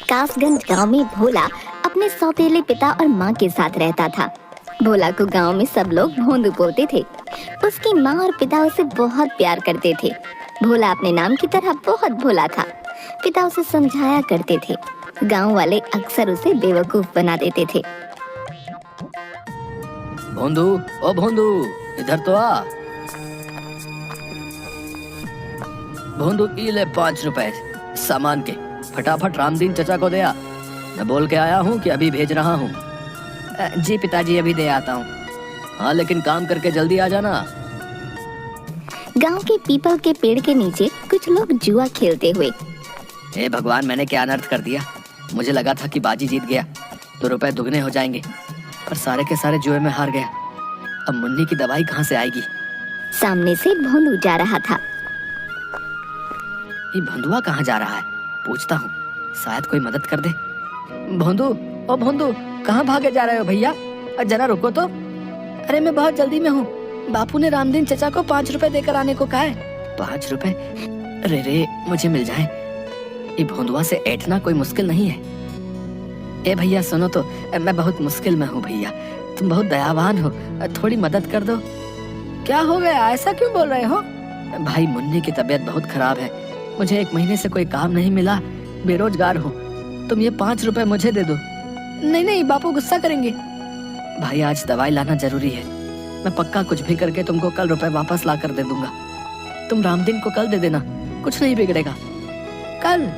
कासगंज गांव में भोला अपने सौतेले पिता और माँ के साथ रहता था। भोला को गांव में सब लोग भोंदू बोलते थे। उसकी माँ और पिता उसे बहुत प्यार करते थे। भोला अपने नाम की तरह बहुत भोला था। पिता उसे समझाया करते थे। गांव वाले अक्सर उसे बेवकूफ बना देते थे। भोंदू, ओ भोंदू, इधर तो आ। भोंदू, ये ले 5 रुपए सामान के, फटाफट रामदीन चचा को दे आ। मैं बोल के आया हूँ कि अभी भेज रहा हूँ। जी पिताजी, अभी दे आता हूँ। हाँ, लेकिन काम करके जल्दी आ जाना। गांव के पीपल के पेड़ के नीचे कुछ लोग जुआ खेलते हुए। हे भगवान, मैंने क्या अनर्थ कर दिया। मुझे लगा था कि बाजी जीत गया तो रुपए दुगने हो जाएंगे, पर सारे के सारे जुए में हार गया। अब मुन्नी की दवाई कहाँ से आएगी? सामने से भोंदू जा रहा था। ये भोंदुआ कहाँ जा रहा है? पूछता हूँ, शायद कोई मदद कर दे। भोंदू, ओ भोंदू, कहाँ भागे जा रहे हो भैया? जरा रुको तो। अरे मैं बहुत जल्दी में हूँ। बापू ने रामदीन चचा को 5 रुपए देकर आने को कहा है। 5 रुपए? अरे रे, मुझे मिल जाए। ये भोंदुआ से ऐठना कोई मुश्किल नहीं है। ए भैया सुनो तो, मैं बहुत मुश्किल में हूँ भैया, तुम बहुत दयावान हो, थोड़ी मदद कर दो। क्या हो गया, ऐसा क्यों बोल रहे हो? भाई, मुन्नी की तबीयत बहुत खराब है। मुझे 1 महीने से कोई काम नहीं मिला, बेरोजगार हूँ। तुम ये 5 रुपए मुझे दे दो। नहीं नहीं, बापू गुस्सा करेंगे। भाई, आज दवाई लाना जरूरी है। मैं पक्का कुछ भी करके तुमको कल रुपए वापस ला कर दे दूंगा। तुम रामदीन को कल दे देना, कुछ नहीं बिगड़ेगा। कल?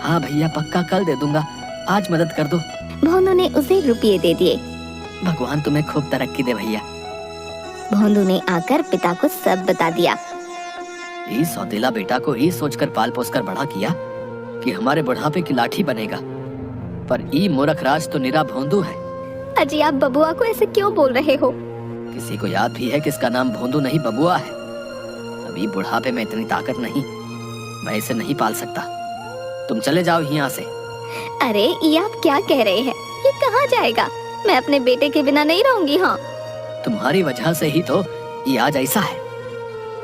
हाँ भैया, पक्का कल दे दूंगा। आज मदद कर दो। भोंदू ने उसे रुपये दे दिए। भगवान तुम्हें खूब तरक्की दे भैया। भोंदू ने आकर पिता को सब बता दिया। इस सौतेला बेटा को ही सोचकर पाल पोस कर बड़ा किया कि हमारे बुढ़ापे की लाठी बनेगा, पर ई मूर्ख राज तो निरा भोंदू है। अजी, आप बबुआ को ऐसे क्यों बोल रहे हो? किसी को याद भी है कि इसका नाम भोंदू नहीं बबुआ है। अभी बुढ़ापे में इतनी ताकत नहीं, मैं इसे नहीं पाल सकता। तुम चले जाओ यहाँ से। अरे, ये आप क्या कह रहे हैं? ये कहाँ जाएगा? मैं अपने बेटे के बिना नहीं रहूंगी। हाँ, तुम्हारी वजह से ही तो ये आज ऐसा है।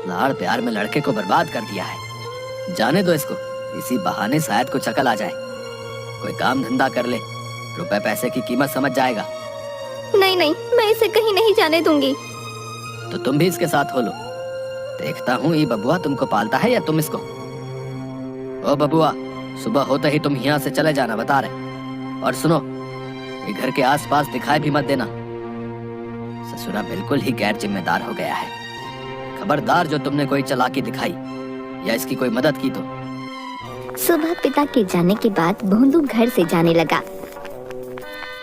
लाड़ प्यार में लड़के को बर्बाद कर दिया है। जाने दो इसको, इसी बहाने शायद कुछ अकल आ जाए। कोई काम धंधा कर ले, रुपए पैसे की कीमत समझ जाएगा। नहीं नहीं, मैं इसे कहीं नहीं जाने दूंगी। तो तुम भी इसके साथ हो लो। देखता हूँ ये बबुआ तुमको पालता है या तुम इसको। ओ बबुआ, सुबह होते ही तुम यहाँ से चले जाना, बता रहे। और सुनो, ये घर के आसपास दिखाई भी मत देना। ससुरा बिल्कुल ही गैर जिम्मेदार हो गया है। खबरदार जो तुमने कोई चालाकी दिखाई या इसकी कोई मदद की तो। सुबह पिता के जाने के बाद भोंदू घर से जाने लगा।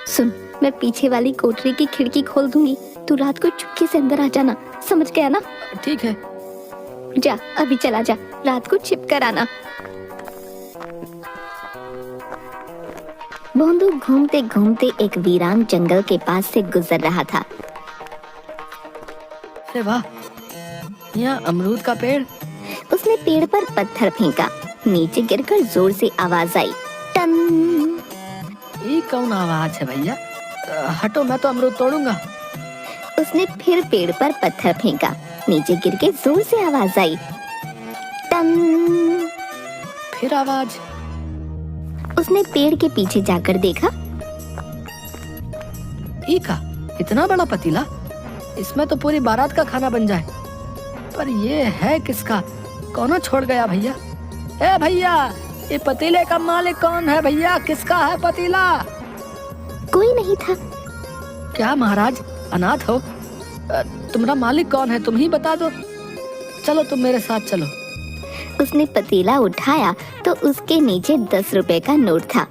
सुन, मैं पीछे वाली कोठरी की खिड़की खोल दूंगी, तू रात को चुपके से अंदर आ जाना, समझ गया ना? ठीक है। जा, अभी चला जा, रात को छिप कर आना। भोंदू घूमते घूमते एक वीरान जंगल के पास से गुजर रहा था। अरे वाह, यहाँ अमरूद का पेड़। उसने पेड़ पर पत्थर फेंका, नीचे गिरकर जोर से आवाज आई, टन। ये कौन आवाज है भैया? हटो, मैं तो अमरूद तोड़ूंगा। उसने फिर पेड़ पर पत्थर फेंका, नीचे गिर के जोर से आवाज आई, टन। फिर आवाज। उसने पेड़ के पीछे जाकर देखा। का इतना बड़ा पतीला, इसमें तो पूरी बारात का खाना बन जाए। पर ये है किसका? कौन छोड़ गया भैया? ए भैया, ये पतीले का मालिक कौन है भैया? किसका है पतीला? कोई नहीं था। क्या महाराज, अनाथ हो? तुम्हारा मालिक कौन है, तुम ही बता दो। चलो, तुम मेरे साथ चलो। उसने पतीला उठाया तो उसके नीचे 10 रुपए का नोट था।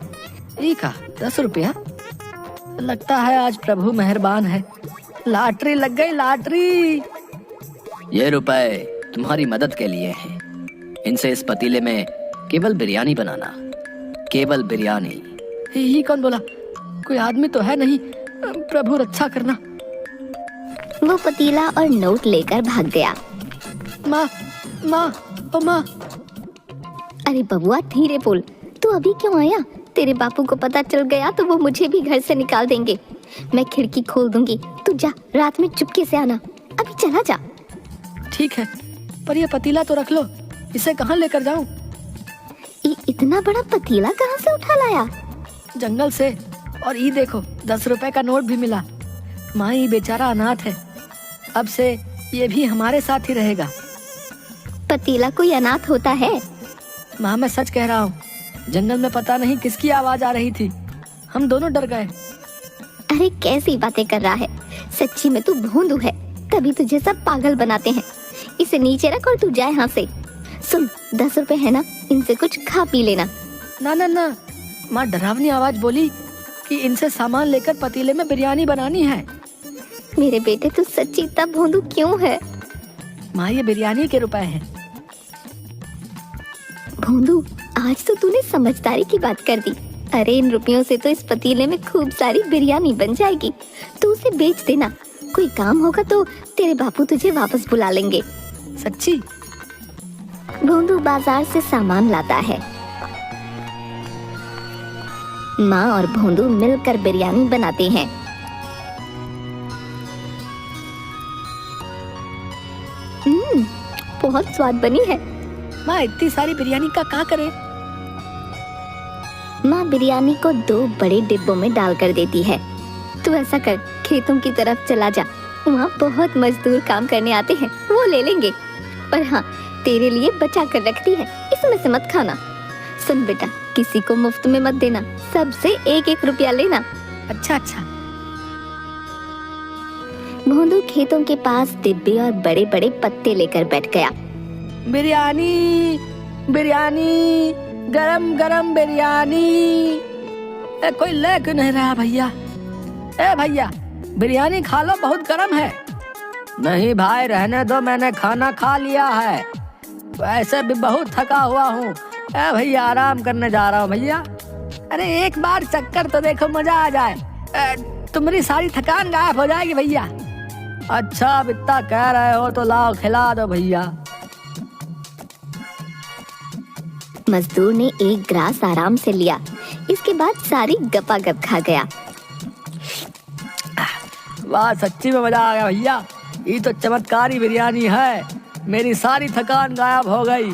का 10 रुपया? लगता है आज प्रभु मेहरबान है, लॉटरी लग गई, लॉटरी। ये रुपए तुम्हारी मदद के लिए हैं। इनसे इस पतीले में केवल बिरयानी बनाना, केवल बिरयानी। ही कौन बोला? कोई आदमी तो है नहीं, प्रभु रक्षा करना। वो पतीला और नोट लेकर भाग गया। माँ, माँ, ओ माँ। अरे बबुआ, धीरे बोल, तू अभी क्यों आया? तेरे बापू को पता चल गया तो वो मुझे भी घर से निकाल देंगे। मैं खिड़की खोल दूंगी, तू जा, रात में चुपके से आना। अभी चला जा। ठीक है, पर ये पतीला तो रख लो, इसे कहाँ लेकर जाऊं? इतना बड़ा पतीला कहाँ से उठा लाया? जंगल से, और ये देखो 10 रुपए का नोट भी मिला। माँ ये बेचारा अनाथ है, अब से ये भी हमारे साथ ही रहेगा। पतीला कोई अनाथ होता है? माँ मैं सच कह रहा हूँ, जंगल में पता नहीं किसकी आवाज आ रही थी, हम दोनों डर गए। अरे कैसी बातें कर रहा है, सच्ची में तू भोंदू है, तभी तुझे सब पागल बनाते हैं। इसे नीचे रख और तू जाए यहाँ से। सुन, 10 रुपए है ना, इनसे कुछ खा पी लेना। ना ना ना, माँ डरावनी आवाज बोली कि इनसे सामान लेकर पतीले में बिरयानी बनानी है। मेरे बेटे तू सच्ची इतना भोंदू क्यों है? माँ ये बिरयानी के रुपए हैं। भोंदू, आज तो तूने समझदारी की बात कर दी। अरे इन रुपयों से तो इस पतीले में खूब सारी बिरयानी बन जाएगी। तू उसे बेच देना, कोई काम होगा तो तेरे बापू तुझे वापस बुला लेंगे। सच्ची? भोंदू बाजार से सामान लाता है। माँ और भोंदू मिलकर बिरयानी बनाते हैं। बहुत स्वाद बनी है। माँ इतनी सारी बिरयानी का क्या करे? माँ बिरयानी को 2 बड़े डिब्बों में डालकर देती है। तू ऐसा कर, खेतों की तरफ चला जा, वहाँ बहुत मजदूर काम करने आते हैं, वो ले लेंगे। पर हाँ, तेरे लिए बचा कर रखती है, इसमें से मत खाना। सुन बेटा, किसी को मुफ्त में मत देना, सबसे 1-1 रुपया लेना। अच्छा अच्छा। भोंदू खेतों के पास डिब्बे और बड़े बड़े पत्ते लेकर बैठ गया। बिरयानी बिरयानी, गरम गरम बिरयानी। कोई ले क्यों नहीं रहा भैया? ए भैया, बिरयानी खा लो, बहुत गरम है। नहीं भाई रहने दो, मैंने खाना खा लिया है, वैसे भी बहुत थका हुआ हूँ। ए भैया आराम करने जा रहा हूँ भैया। अरे एक बार चक्कर तो देखो, मजा आ जाए, तुम्हारी सारी थकान गायब हो जाएगी भैया। अच्छा अब इतना कह रहे हो तो लाओ खिला दो भैया। मजदूर ने एक ग्रास आराम से लिया, इसके बाद सारी गपागप खा गया। वाह सच्ची में मजा आ गया भैया, ये तो चमत्कारी बिरयानी है, मेरी सारी थकान गायब हो गई।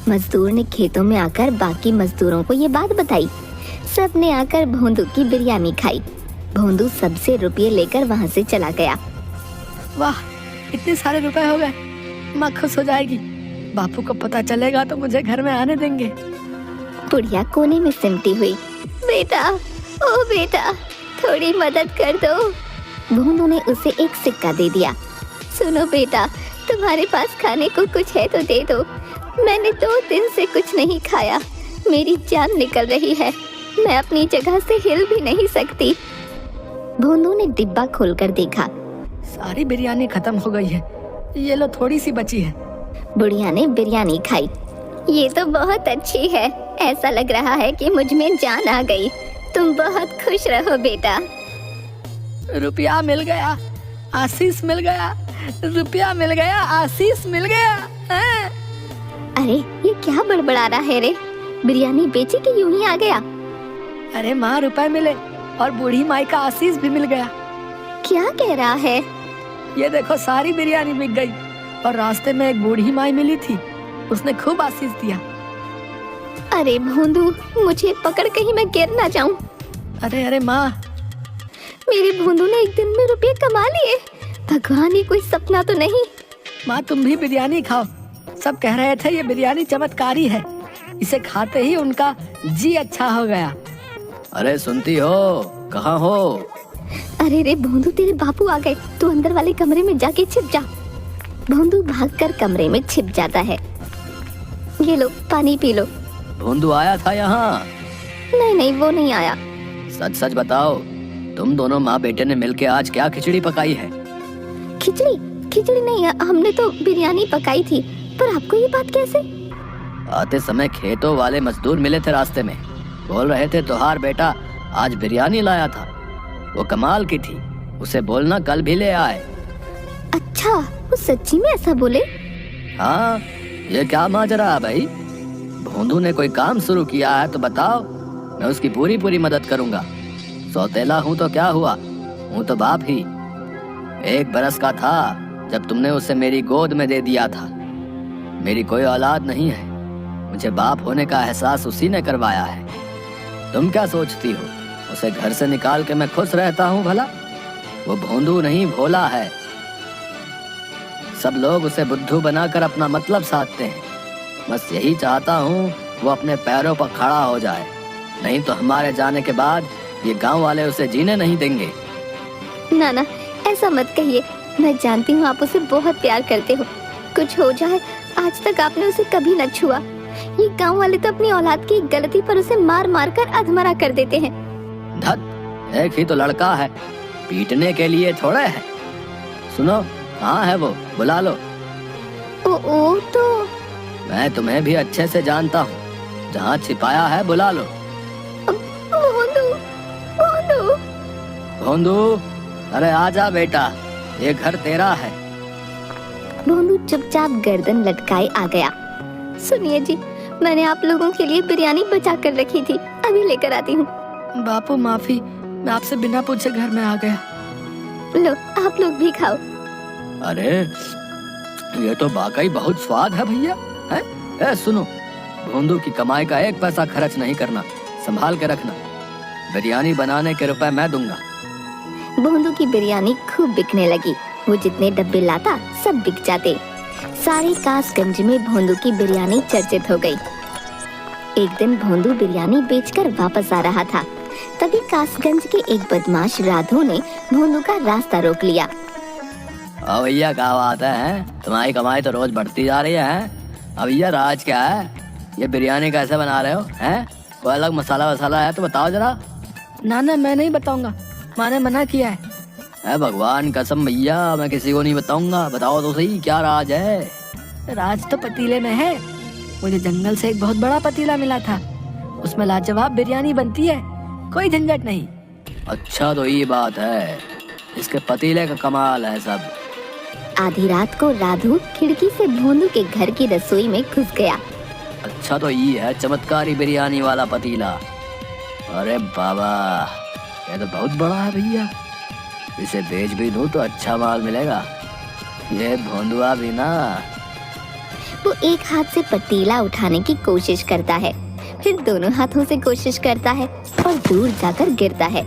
मजदूर ने खेतों में आकर बाकी मजदूरों को ये बात बताई। सब ने आकर भोंदू की बिरयानी खाई। भोंदू सबसे रुपये लेकर वहाँ से चला गया। वाह इतने सारे रुपए हो गए, माँ खुश हो जाएगी। बापू को पता चलेगा तो मुझे घर में आने देंगे। बुढ़िया कोने में सिमटी हुई। बेटा, ओ बेटा, थोड़ी मदद कर दो। भोंदू ने उसे एक सिक्का दे दिया। सुनो बेटा, तुम्हारे पास खाने को कुछ है तो दे दो, मैंने 2 दिन से कुछ नहीं खाया, मेरी जान निकल रही है, मैं अपनी जगह से हिल भी नहीं सकती। भोंदू ने डिब्बा खोलकर देखा, सारी बिरयानी खत्म हो गई है, ये लो थोड़ी सी बची है। बुढ़िया ने बिरयानी खाई। ये तो बहुत अच्छी है, ऐसा लग रहा है कि मुझ में जान आ गई। तुम बहुत खुश रहो बेटा। रुपया मिल गया, आशीष मिल गया, रुपया मिल गया, आशीष मिल गया। अरे ये क्या बड़बड़ा रहा है रे? बिरयानी बेची कि यूं ही आ गया? अरे माँ रुपए मिले और बूढ़ी माई का आशीष भी मिल गया। क्या कह रहा है? ये देखो सारी बिरयानी बिक गई और रास्ते में एक बूढ़ी माई मिली थी, उसने खूब आशीष दिया। अरे भोंदू, मुझे पकड़ कहीं मैं गिर ना जाऊं। अरे अरे माँ, मेरे भोंदू ने एक दिन में रुपये कमा लिए। भगवान, ये कोई सपना तो नहीं? माँ तुम भी बिरयानी खाओ, सब कह रहे थे ये बिरयानी चमत्कारी है, इसे खाते ही उनका जी अच्छा हो गया। अरे सुनती हो, कहाँ हो? अरे रे भोंदू, तेरे बापू आ गए, तू अंदर वाले कमरे में जाके छिप जा। भोंदू भागकर कमरे में छिप जाता है। ये लो पानी पी लो। भोंदू आया था यहाँ? नहीं नहीं, वो नहीं आया। सच सच बताओ, तुम दोनों माँ बेटे ने मिलके आज क्या खिचड़ी पकाई है? खिचड़ी? खिचड़ी नहीं, हमने तो बिरयानी पकाई थी। पर आपको ये बात कैसे? आते समय खेतों वाले मजदूर मिले थे रास्ते में, बोल रहे थे तुहार बेटा आज बिरयानी लाया था, वो कमाल की थी, उसे बोलना कल भी ले आए। अच्छा, वो सच्ची में ऐसा बोले? हाँ, ये क्या माजरा है भाई? भोंदू ने कोई काम शुरू किया है तो बताओ, मैं उसकी पूरी पूरी मदद करूंगा। सौतेला हूँ तो क्या हुआ, हूँ तो बाप ही। 1 बरस का था जब तुमने उसे मेरी गोद में दे दिया था। मेरी कोई औलाद नहीं है, मुझे बाप होने का एहसास उसी ने करवाया है। तुम क्या सोचती हो उसे घर से निकाल के मैं खुश रहता हूँ भला? वो भोंदू नहीं भोला है। सब लोग उसे बुद्धू बनाकर अपना मतलब साधते हैं। बस यही चाहता हूँ वो अपने पैरों पर खड़ा हो जाए, नहीं तो हमारे जाने के बाद ये गांव वाले उसे जीने नहीं देंगे। नाना, ऐसा मत कहिए। मैं जानती हूँ आप उसे बहुत प्यार करते हो। कुछ हो जाए, आज तक आपने उसे कभी न छुआ। ये गांव वाले तो अपनी औलाद की एक गलती पर उसे मार मार कर अधमरा कर देते हैं। धत, एक ही तो लड़का है, पीटने के लिए थोड़े है। सुनो, कहाँ है वो? बुला लो। ओ तो मैं तुम्हें भी अच्छे से जानता हूँ, जहाँ छिपाया है बुला लो। भोंदू, भोंदू। भोंदू, अरे आजा बेटा, ये घर तेरा है। भोंदू चुपचाप गर्दन लटकाए आ गया। सुनिए जी, मैंने आप लोगों के लिए बिरयानी बचा कर रखी थी, अभी लेकर आती हूँ। बापू माफी, मैं आपसे बिना पूछे घर में आ गया। लो, आप लोग भी खाओ। अरे ये तो वाकई बहुत स्वाद है भैया। है? ए, सुनो, भोंदू की कमाई का एक पैसा खर्च नहीं करना, संभाल के रखना। बिरयानी बनाने के रुपए मैं दूंगा। भोंदू की बिरयानी खूब बिकने लगी। वो जितने डब्बे लाता सब बिक जाते। सारे कासगंज में भोंदू की बिरयानी चर्चित हो गई। एक दिन भोंदू बिरयानी बेचकर वापस आ रहा था, तभी कासगंज के एक बदमाश राधू ने भोंदू का रास्ता रोक लिया। भैया क्या बात है? तुम्हारी कमाई तो रोज बढ़ती जा रही है। अब भैया राज क्या है? ये बिरयानी कैसे बना रहे हो? हैं? कोई अलग मसाला वसाला है तो बताओ जरा। ना मैं नहीं बताऊंगा, माँ ने मना किया है। भगवान कसम भैया, मैं किसी को नहीं बताऊंगा। बताओ तो सही, क्या राज है? राज तो पतीले में है। मुझे जंगल से एक बहुत बड़ा पतीला मिला था, उसमें लाजवाब बिरयानी बनती है, कोई झंझट नहीं। अच्छा तो ये बात है, इसके पतीले का कमाल है सब। आधी रात को राधू खिड़की से भोंदू के घर की रसोई में घुस गया। अच्छा तो ये है चमत्कारी बिरयानी वाला पतीला। अरे बाबा, ये तो बहुत बड़ा है भैया, इसे बेच भी दूं तो अच्छा माल मिलेगा। ये भोंदुआ भी ना। वो एक हाथ से पतीला उठाने की कोशिश करता है, फिर दोनों हाथों से कोशिश करता है और दूर जाकर गिरता है।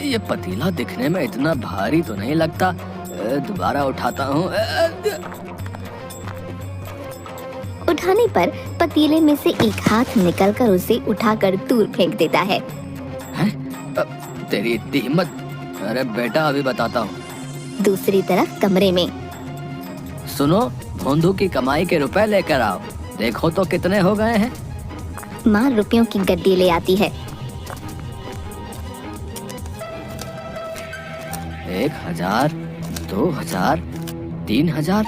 ये पतीला दिखने में इतना भारी तो नहीं लगता। दोबारा उठाता हूँ। उठाने पर पतीले में से एक हाथ निकलकर उसे उठाकर दूर फेंक देता है। तेरी इतनी हिम्मत? अरे बेटा, अभी बताता हूँ। दूसरी तरफ कमरे में, सुनो, भोंदू की कमाई के रुपए लेकर आओ, देखो तो कितने हो गए हैं। माँ रुपयों की गड्डी ले आती है। 1000, 2000, 3000।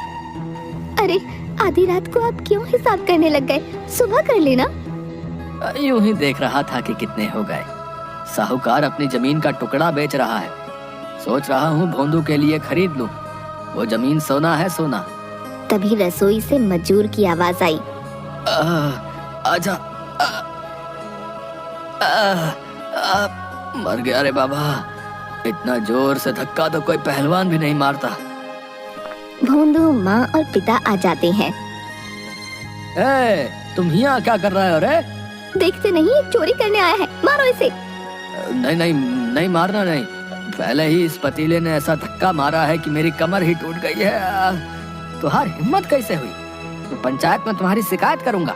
अरे आधी रात को आप क्यों हिसाब करने लग गए? सुबह कर लेना। यूं ही देख रहा था कि कितने हो गए। साहूकार अपनी जमीन का टुकड़ा बेच रहा है, सोच रहा हूँ भोंदू के लिए खरीद लूं। वो जमीन सोना है, सोना। तभी रसोई से मजूर की आवाज आई। आजा। मर गया रे बाबा, इतना जोर से धक्का तो कोई पहलवान भी नहीं मारता। भोंदू, माँ और पिता आ जाते हैं। तुम यहाँ क्या कर रहे हो रे? देखते नहीं, चोरी करने आया है, मारो इसे। नहीं मारना नहीं। पहले ही इस पतीले ने ऐसा धक्का मारा है कि मेरी कमर ही टूट गई है। तुम्हारी हिम्मत कैसे हुई? तो पंचायत में तुम्हारी शिकायत करूंगा।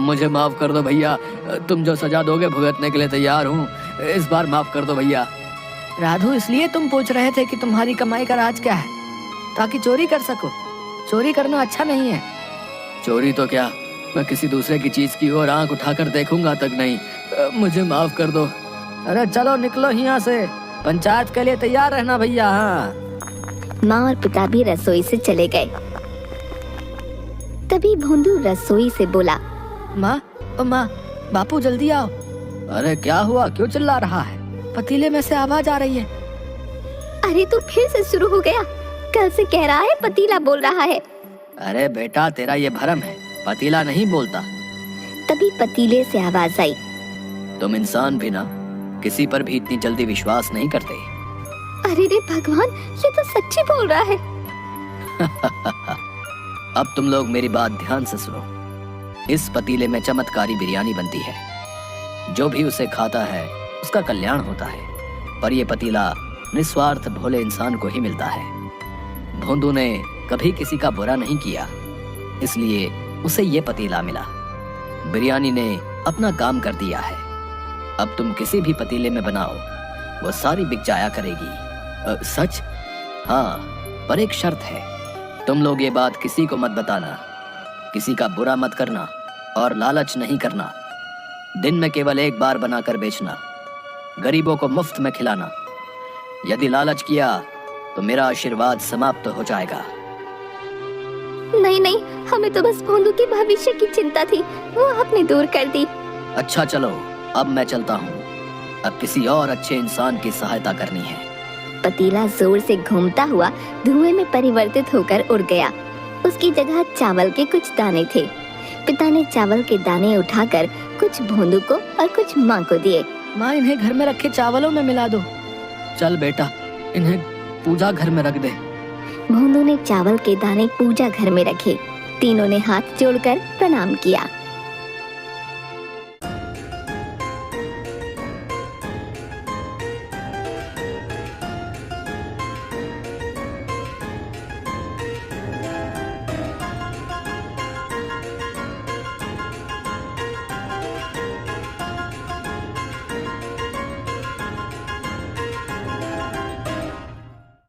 मुझे माफ कर दो भैया, तुम जो सजा दोगे भुगतने के लिए तैयार हूँ। इस बार माफ कर दो भैया। राधू, इसलिए तुम पूछ रहे थे कि तुम्हारी कमाई का राज क्या है? ताकि चोरी कर सको। चोरी करना अच्छा नहीं है। चोरी तो क्या, मैं किसी दूसरे की चीज की ओर आंख उठाकर देखूंगा तक नहीं। मुझे माफ कर दो। अरे चलो निकलो यहाँ से, पंचायत के लिए तैयार रहना भैया। हाँ। माँ और पिता भी रसोई से चले गए। तभी भोंदू रसोई से बोला, माँ, बापू जल्दी आओ। अरे क्या हुआ, क्यों चिल्ला रहा है? पतीले में से आवाज आ रही है। अरे तू फिर से शुरू हो गया, कल से कह रहा है पतीला बोल रहा है। अरे बेटा, तेरा ये भरम है, पतीला नहीं बोलता। तभी पतीले से आवाज आई। तुम इंसान भी ना किसी पर भी इतनी जल्दी विश्वास नहीं करते। अरे रे भगवान, ये तो सच्ची बोल रहा है। अब तुम लोग मेरी बात ध्यान से सुनो। इस पतीले में चमत्कारी बिरयानी बनती है। जो भी उसे खाता है उसका कल्याण होता है, पर यह पतीला निस्वार्थ भोले इंसान को ही मिलता है। भोंदू ने कभी किसी का बुरा नहीं किया, इसलिए उसे ये पतीला मिला। बिरयानी ने अपना काम कर दिया है। अब तुम किसी भी पतीले में बनाओ, वो सारी बिक जाया करेगी। सच? हाँ, पर एक शर्त है। तुम लोग ये बात किसी को मत बताना, किसी का बुरा मत करना और लालच नहीं करना। दिन में केवल एक बार बनाकर बेचना, गरीबों को मुफ्त में खिलाना। यदि लालच किया तो मेरा आशीर्वाद समाप्त हो जाएगा। नहीं नहीं, हमें तो बस भोंदू के भविष्य की चिंता थी, वो आपने दूर कर दी। अच्छा चलो, अब मैं चलता हूँ। अब किसी और अच्छे इंसान की सहायता करनी है। पतीला जोर से घूमता हुआ धुएं में परिवर्तित होकर उड़ गया। उसकी जगह चावल के कुछ दाने थे। पिता ने चावल के दाने उठाकर कुछ भोंदू को और कुछ माँ को दिए। माँ, इन्हें घर में रखे चावलों में मिला दो। चल बेटा, इन्हें पूजा घर में रख दे। भोंदू ने चावल के दाने पूजा घर में रखे। तीनों ने हाथ जोड़कर प्रणाम किया।